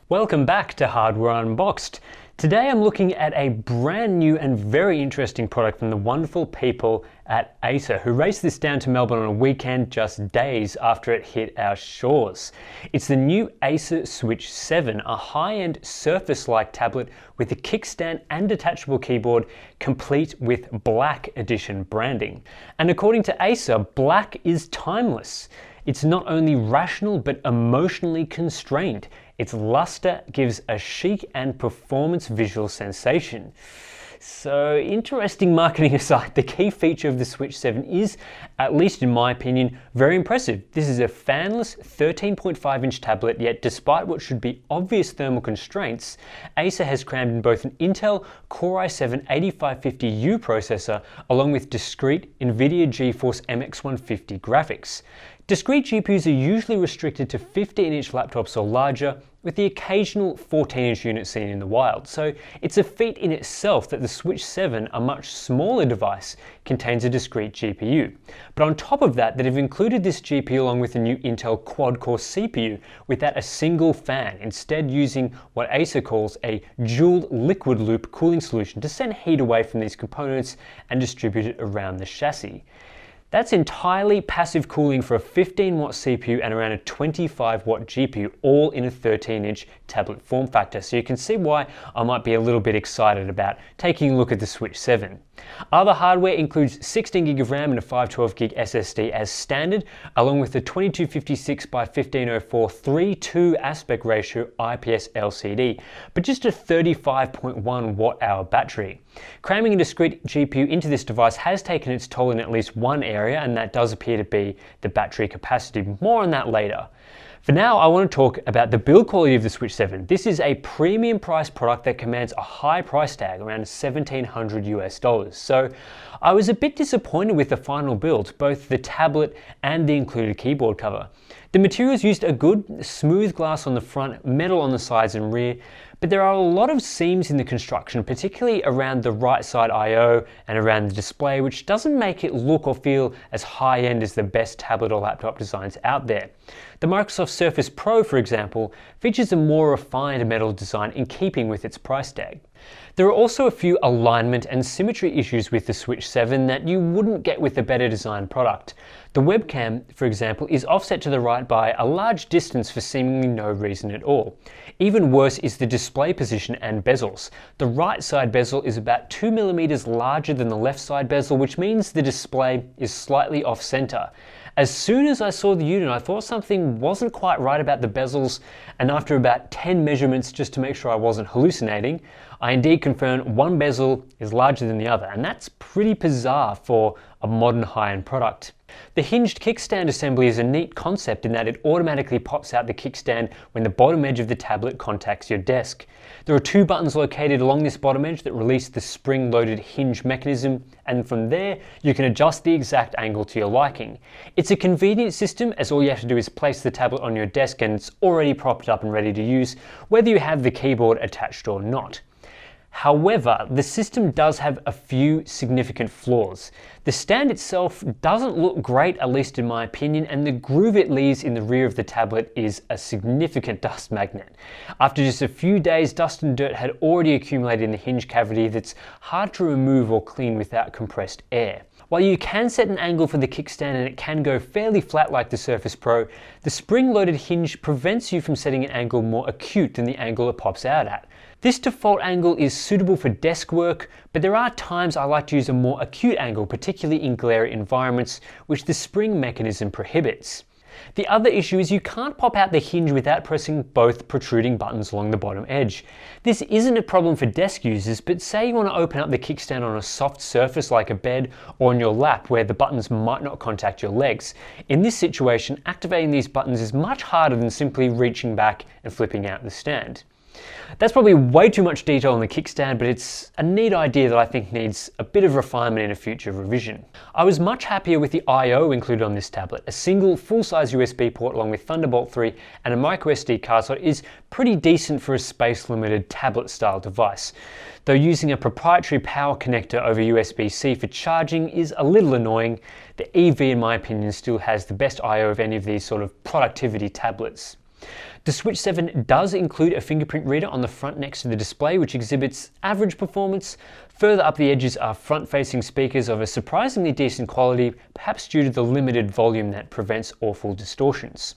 Welcome back to Hardware Unboxed. Today I'm looking at a brand new and very interesting product from the wonderful people at Acer, who raced this down to Melbourne on a weekend just days after it hit our shores. It's the new Acer Switch 7, a high-end Surface-like tablet with a kickstand and detachable keyboard, complete with Black Edition branding. And according to Acer, black is timeless. It's not only rational but emotionally constrained. Its luster gives a chic and performance visual sensation. So, interesting marketing aside, the key feature of the Switch 7 is, at least in my opinion, very impressive. This is a fanless 13.5-inch tablet, yet despite what should be obvious thermal constraints, Acer has crammed in both an Intel Core i7-8550U processor along with discrete Nvidia GeForce MX150 graphics. Discrete GPUs are usually restricted to 15-inch laptops or larger, with the occasional 14-inch unit seen in the wild. So it's a feat in itself that the Switch 7, a much smaller device, contains a discrete GPU. But on top of that, they've included this GPU along with a new Intel quad-core CPU without a single fan, instead using what Acer calls a dual liquid loop cooling solution to send heat away from these components and distribute it around the chassis. That's entirely passive cooling for a 15-watt CPU and around a 25-watt GPU, all in a 13-inch tablet form factor. So you can see why I might be a little bit excited about taking a look at the Switch 7. Other hardware includes 16GB of RAM and a 512GB SSD as standard, along with the 2256 by 1504 3:2 aspect ratio IPS LCD, but just a 35.1 watt-hour battery. Cramming a discrete GPU into this device has taken its toll in at least one area, and that does appear to be the battery capacity. More on that later. For now, I want to talk about the build quality of the Switch 7. This is a premium price product that commands a high price tag, around $1,700 US. So I was a bit disappointed with the final build, both the tablet and the included keyboard cover. The materials used are good, smooth glass on the front, metal on the sides and rear, but there are a lot of seams in the construction, particularly around the right side I/O and around the display, which doesn't make it look or feel as high-end as the best tablet or laptop designs out there. The Microsoft Surface Pro, for example, features a more refined metal design in keeping with its price tag. There are also a few alignment and symmetry issues with the Switch 7 that you wouldn't get with a better designed product. The webcam, for example, is offset to the right by a large distance for seemingly no reason at all. Even worse is the display position and bezels. The right side bezel is about 2mm larger than the left side bezel, which means the display is slightly off center. As soon as I saw the unit, I thought something wasn't quite right about the bezels, and after about 10 measurements just to make sure I wasn't hallucinating, I indeed confirmed one bezel is larger than the other, and that's pretty bizarre for a modern high-end product. The hinged kickstand assembly is a neat concept in that it automatically pops out the kickstand when the bottom edge of the tablet contacts your desk. There are two buttons located along this bottom edge that release the spring-loaded hinge mechanism, and from there you can adjust the exact angle to your liking. It's a convenient system, as all you have to do is place the tablet on your desk and it's already propped up and ready to use, whether you have the keyboard attached or not. However, the system does have a few significant flaws. The stand itself doesn't look great, at least in my opinion, and the groove it leaves in the rear of the tablet is a significant dust magnet. After just a few days, dust and dirt had already accumulated in the hinge cavity that's hard to remove or clean without compressed air. While you can set an angle for the kickstand and it can go fairly flat like the Surface Pro, the spring-loaded hinge prevents you from setting an angle more acute than the angle it pops out at. This default angle is suitable for desk work, but there are times I like to use a more acute angle, particularly in glare environments, which the spring mechanism prohibits. The other issue is you can't pop out the hinge without pressing both protruding buttons along the bottom edge. This isn't a problem for desk users, but say you want to open up the kickstand on a soft surface like a bed or on your lap where the buttons might not contact your legs. In this situation, activating these buttons is much harder than simply reaching back and flipping out the stand. That's probably way too much detail on the kickstand, but it's a neat idea that I think needs a bit of refinement in a future revision. I was much happier with the I/O included on this tablet. A single full-size USB port along with Thunderbolt 3 and a microSD card slot is pretty decent for a space-limited tablet-style device. Though using a proprietary power connector over USB-C for charging is a little annoying, the EV in my opinion still has the best I/O of any of these sort of productivity tablets. The Switch 7 does include a fingerprint reader on the front next to the display, which exhibits average performance. Further up the edges are front-facing speakers of a surprisingly decent quality, perhaps due to the limited volume that prevents awful distortions.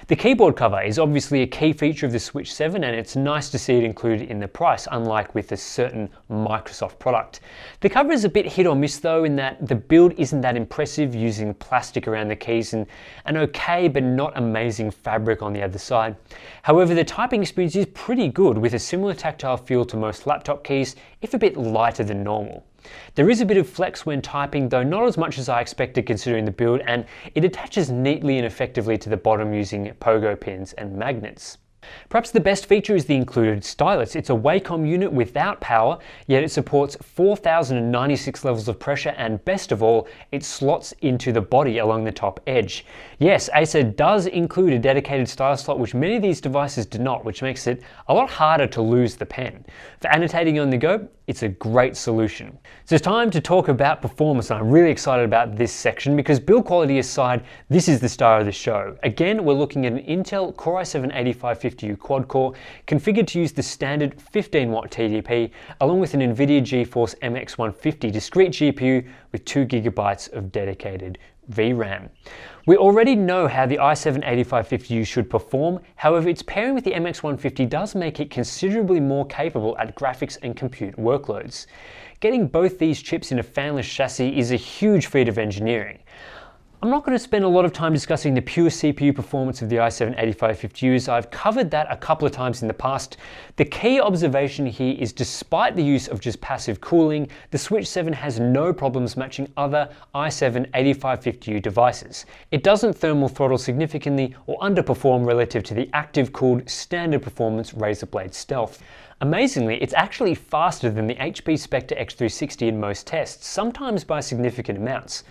The keyboard cover is obviously a key feature of the Switch 7, and it's nice to see it included in the price, unlike with a certain Microsoft product. The cover is a bit hit or miss though, in that the build isn't that impressive, using plastic around the keys and an okay but not amazing fabric on the other side. However, the typing experience is pretty good, with a similar tactile feel to most laptop keys, if a bit lighter than normal. There is a bit of flex when typing, though not as much as I expected considering the build, and it attaches neatly and effectively to the bottom using pogo pins and magnets. Perhaps the best feature is the included stylus. It's a Wacom unit without power, yet it supports 4096 levels of pressure, and best of all, it slots into the body along the top edge. Yes, Acer does include a dedicated stylus slot, which many of these devices do not, which makes it a lot harder to lose the pen. For annotating on the go, it's a great solution. So it's time to talk about performance, and I'm really excited about this section because build quality aside, this is the star of the show. Again, we're looking at an Intel Core i7-8550U quad-core configured to use the standard 15-watt TDP, along with an Nvidia GeForce MX150 discrete GPU with 2 GB of dedicated VRAM. We already know how the i7-8550U should perform, however its pairing with the MX150 does make it considerably more capable at graphics and compute workloads. Getting both these chips in a fanless chassis is a huge feat of engineering. I'm not going to spend a lot of time discussing the pure CPU performance of the i7-8550U, as I've covered that a couple of times in the past. The key observation here is, despite the use of just passive cooling, the Switch 7 has no problems matching other i7-8550U devices. It doesn't thermal throttle significantly or underperform relative to the active-cooled standard performance Razer Blade Stealth. Amazingly, it's actually faster than the HP Spectre X360 in most tests, sometimes by significant amounts.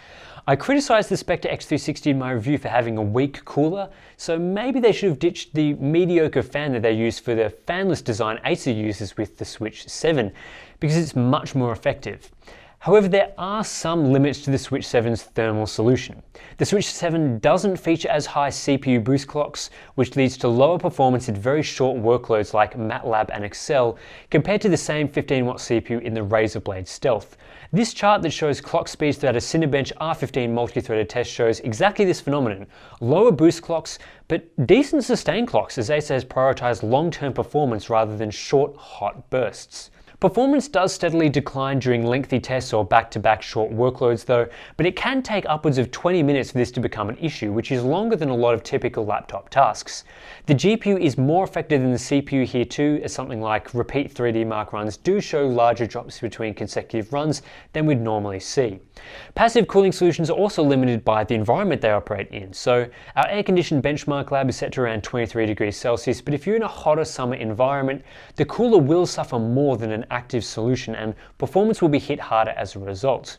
I criticised the Spectre X360 in my review for having a weak cooler, so maybe they should have ditched the mediocre fan that they use for the fanless design Acer uses with the Switch 7, because it's much more effective. However, there are some limits to the Switch 7's thermal solution. The Switch 7 doesn't feature as high CPU boost clocks, which leads to lower performance in very short workloads like MATLAB and Excel, compared to the same 15-watt CPU in the Razer Blade Stealth. This chart that shows clock speeds throughout a Cinebench R15 multi-threaded test shows exactly this phenomenon: lower boost clocks, but decent sustained clocks, as Acer has prioritized long-term performance rather than short, hot bursts. Performance does steadily decline during lengthy tests or back-to-back short workloads though, but it can take upwards of 20 minutes for this to become an issue, which is longer than a lot of typical laptop tasks. The GPU is more effective than the CPU here too, as something like repeat 3D Mark runs do show larger drops between consecutive runs than we'd normally see. Passive cooling solutions are also limited by the environment they operate in, so our air-conditioned benchmark lab is set to around 23 degrees Celsius, but if you're in a hotter summer environment, the cooler will suffer more than an active solution, and performance will be hit harder as a result.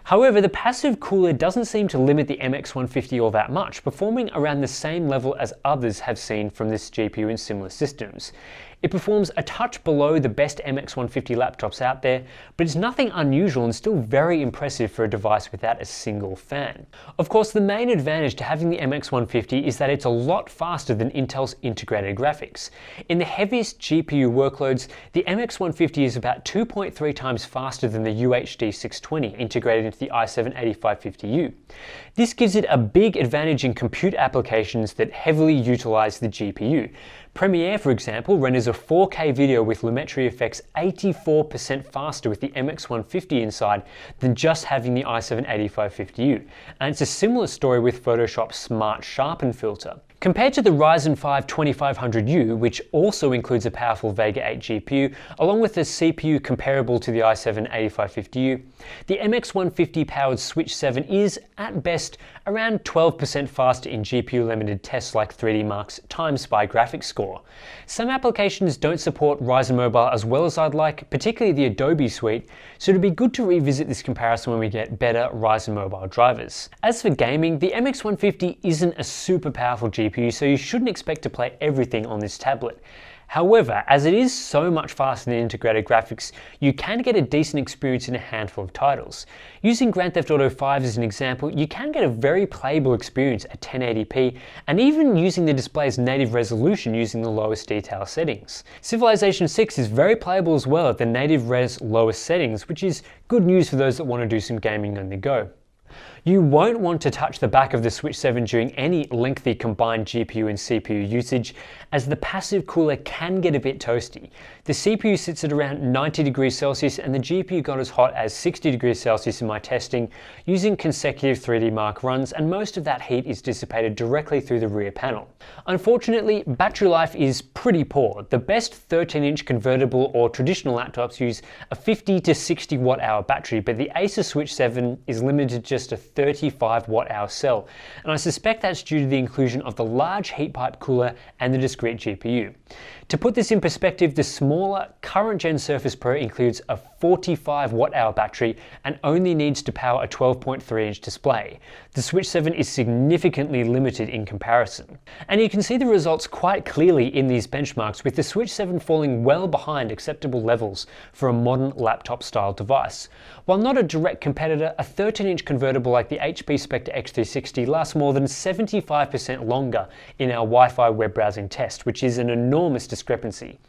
However, the passive cooler doesn't seem to limit the MX150 all that much, performing around the same level as others have seen from this GPU in similar systems. It performs a touch below the best MX150 laptops out there, but it's nothing unusual and still very impressive for a device without a single fan. Of course, the main advantage to having the MX150 is that it's a lot faster than Intel's integrated graphics. In the heaviest GPU workloads, the MX150 is about 2.3 times faster than the UHD 620 integrated into the i7-8550U. This gives it a big advantage in compute applications that heavily utilize the GPU. Premiere, for example, renders a 4K video with Lumetri effects 84% faster with the MX150 inside than just having the i7-8550U, and it's a similar story with Photoshop's Smart Sharpen filter. Compared to the Ryzen 5 2500U, which also includes a powerful Vega 8 GPU, along with a CPU comparable to the i7-8550U, the MX150 powered Switch 7 is, at best, around 12% faster in GPU-limited tests like 3D Mark's Time Spy graphics score. Some applications don't support Ryzen Mobile as well as I'd like, particularly the Adobe suite, so it'd be good to revisit this comparison when we get better Ryzen Mobile drivers. As for gaming, the MX150 isn't a super powerful GPU, so you shouldn't expect to play everything on this tablet. However, as it is so much faster than integrated graphics, you can get a decent experience in a handful of titles. Using Grand Theft Auto 5 as an example, you can get a very playable experience at 1080p, and even using the display's native resolution using the lowest detail settings. Civilization 6 is very playable as well at the native res lowest settings, which is good news for those that want to do some gaming on the go. You won't want to touch the back of the Switch 7 during any lengthy combined GPU and CPU usage, as the passive cooler can get a bit toasty. The CPU sits at around 90 degrees Celsius and the GPU got as hot as 60 degrees Celsius in my testing using consecutive 3D Mark runs, and most of that heat is dissipated directly through the rear panel. Unfortunately, battery life is pretty poor. The best 13-inch convertible or traditional laptops use a 50 to 60 watt hour battery, but the Acer Switch 7 is limited to just a 35 watt hour cell, and I suspect that's due to the inclusion of the large heat pipe cooler and the discrete GPU. To put this in perspective, the smaller current gen Surface Pro includes a 45 watt hour battery and only needs to power a 12.3 inch display. The Switch 7 is significantly limited in comparison. And you can see the results quite clearly in these benchmarks, with the Switch 7 falling well behind acceptable levels for a modern laptop style device. While not a direct competitor, a 13-inch convertible like the HP Spectre X360 lasts more than 75% longer in our Wi-Fi web browsing test, which is an enormous discrepancy.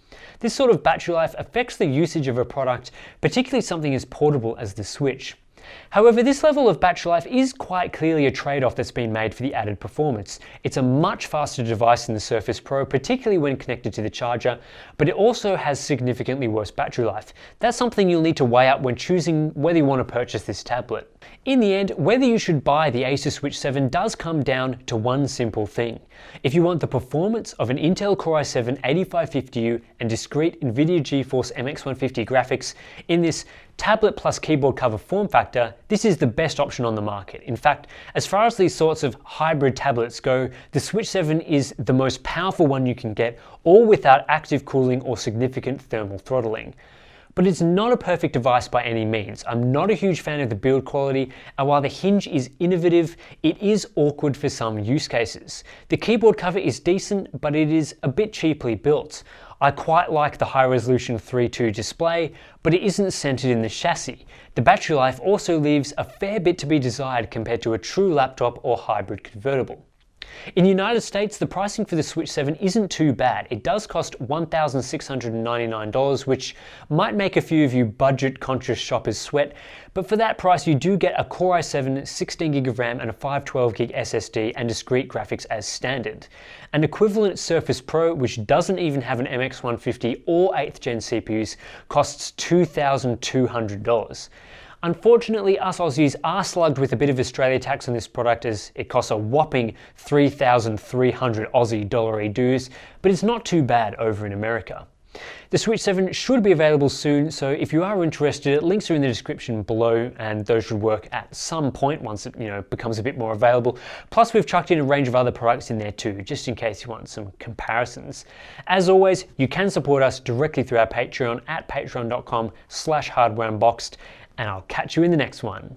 This sort of battery life affects the usage of a product, particularly something as portable as the Switch. However, this level of battery life is quite clearly a trade-off that's been made for the added performance. It's a much faster device than the Surface Pro, particularly when connected to the charger, but it also has significantly worse battery life. That's something you'll need to weigh up when choosing whether you want to purchase this tablet. In the end, whether you should buy the Acer Switch 7 does come down to one simple thing. If you want the performance of an Intel Core i7-8550U and discrete Nvidia GeForce MX150 graphics in this tablet plus keyboard cover form factor, this is the best option on the market. In fact, as far as these sorts of hybrid tablets go, the Switch 7 is the most powerful one you can get, all without active cooling or significant thermal throttling. But it's not a perfect device by any means. I'm not a huge fan of the build quality, and while the hinge is innovative, it is awkward for some use cases. The keyboard cover is decent, but it is a bit cheaply built. I quite like the high-resolution 3.2 display, but it isn't centered in the chassis. The battery life also leaves a fair bit to be desired compared to a true laptop or hybrid convertible. In the United States, the pricing for the Switch 7 isn't too bad. It does cost $1,699, which might make a few of you budget-conscious shoppers sweat, but for that price you do get a Core i7, 16GB of RAM and a 512GB SSD and discrete graphics as standard. An equivalent Surface Pro, which doesn't even have an MX150 or 8th gen CPUs, costs $2,200. Unfortunately, us Aussies are slugged with a bit of Australia tax on this product, as it costs a whopping 3,300 Aussie dollar dues, but it's not too bad over in America. The Switch 7 should be available soon, so if you are interested, links are in the description below, and those should work at some point once it becomes a bit more available. Plus, we've chucked in a range of other products in there too, just in case you want some comparisons. As always, you can support us directly through our Patreon at patreon.com/hardwareunboxed, and I'll catch you in the next one.